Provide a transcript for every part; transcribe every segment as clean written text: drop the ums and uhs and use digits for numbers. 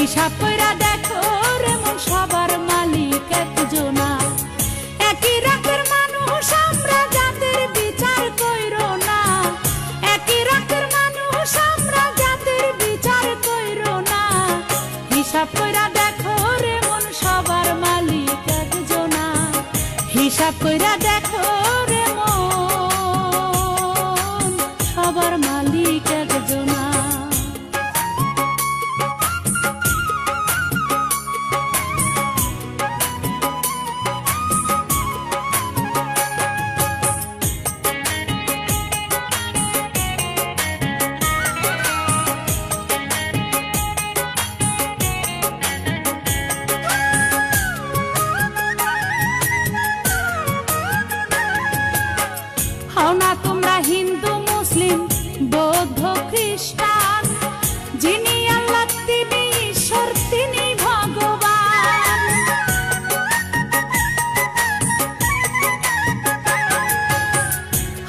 হিসাব কইরা দেখো রে মন সবার মালিক একজনা। একই রাতের মানুষ আমরা জাতের বিচার কইরো না, একই রাতের মানুষ আমরা জাতের বিচার কইরো না। হিসাব কইরা দেখো রে মন সবার মালিক একজনা। হিসাব কইরা দেখো রে মন সবার মালিক একজনা। হও না তোমরা হিন্দু মুসলিম বৌদ্ধ খ্রিস্টান, যিনি আল্লাহ তিনি ঈশ্বর তিনি ভগবান।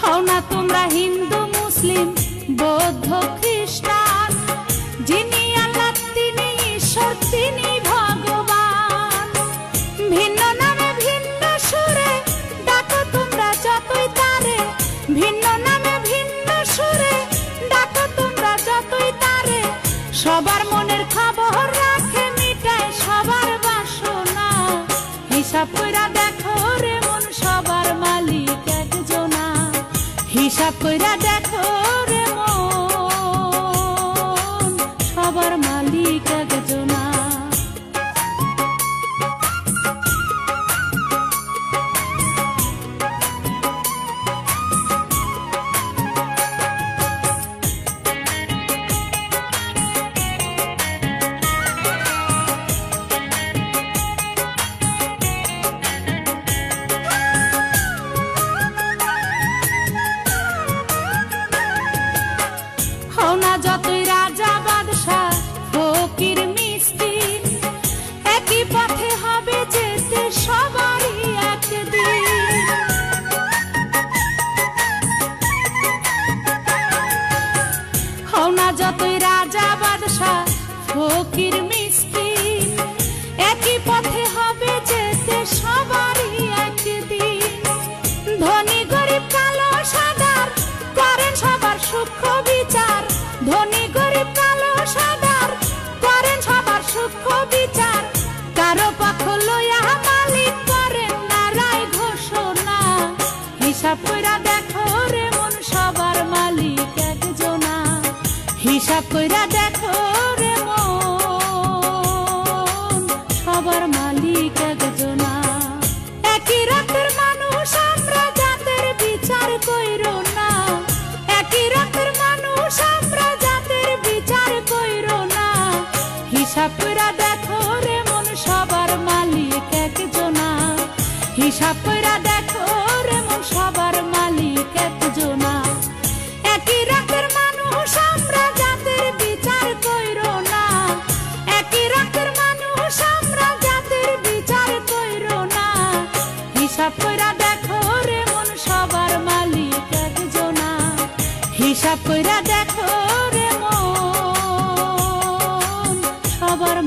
হও না তোমরা হিন্দু মুসলিম বৌদ্ধ খ্রিস্টান, যিনি আল্লাহ তিনি ঈশ্বর তিনি ভগবান। ভিন্ন নামে ভিন্ন সুরে ডাকো তোমরা যতই তারে, ভিন্ন নামে ভিন্ন সুরে ডাকো তোমরা যতই তারে। সবার মনের খবর রাখে মিটায় সবার বাসনা। হিসাব কইরা দেখো রে মন সবার মালিক একজনা। হিসাব কইরা দেখো রে মন সবার মালিক একজনা। হও না যতই রাজা বাদশাহ ফকির মিসকিন, একই পথে হবে যেতে সবারই একদিন। হও না যতই রাজা বাদশাহ ফকির মিসকিন, একই পথে হবে যেতে সবারই একদিন। ধনী গরিব কালো সাদার করেন সবার সূক্ষ্ম বিচার, ধনী গরিব কালো সাদার করেন সবার সূক্ষ্ম বিচার। কারো পক্ষ লইয়া মালিক করেন না রায় ঘোষণা। হিসাব কইরা দেখো রে মন সবার মালিক একজনা। হিসাব কইরা দেখো রে মন সবার মালিক একজনা। একই রাতের মানুষ আমরা জাতের বিচার কইরো না, একই রাতের মানুষ আমরা জাতের বিচার কইরো না। হিসাব কইরা দেখো রে মন সবার মালিক একজনা। হিসাব কইরা দেখো রে মন সবার মালিক একজনা। একই রাতের মানুষ আমরা জাতের বিচার কইরো না, একই রাতের মানুষ আমরা জাতের বিচার কইরো না। হিসাব কইরা দেখো রে মন সবার মালিক একজনা। হিসাব কইরা দেখো রে মন সবার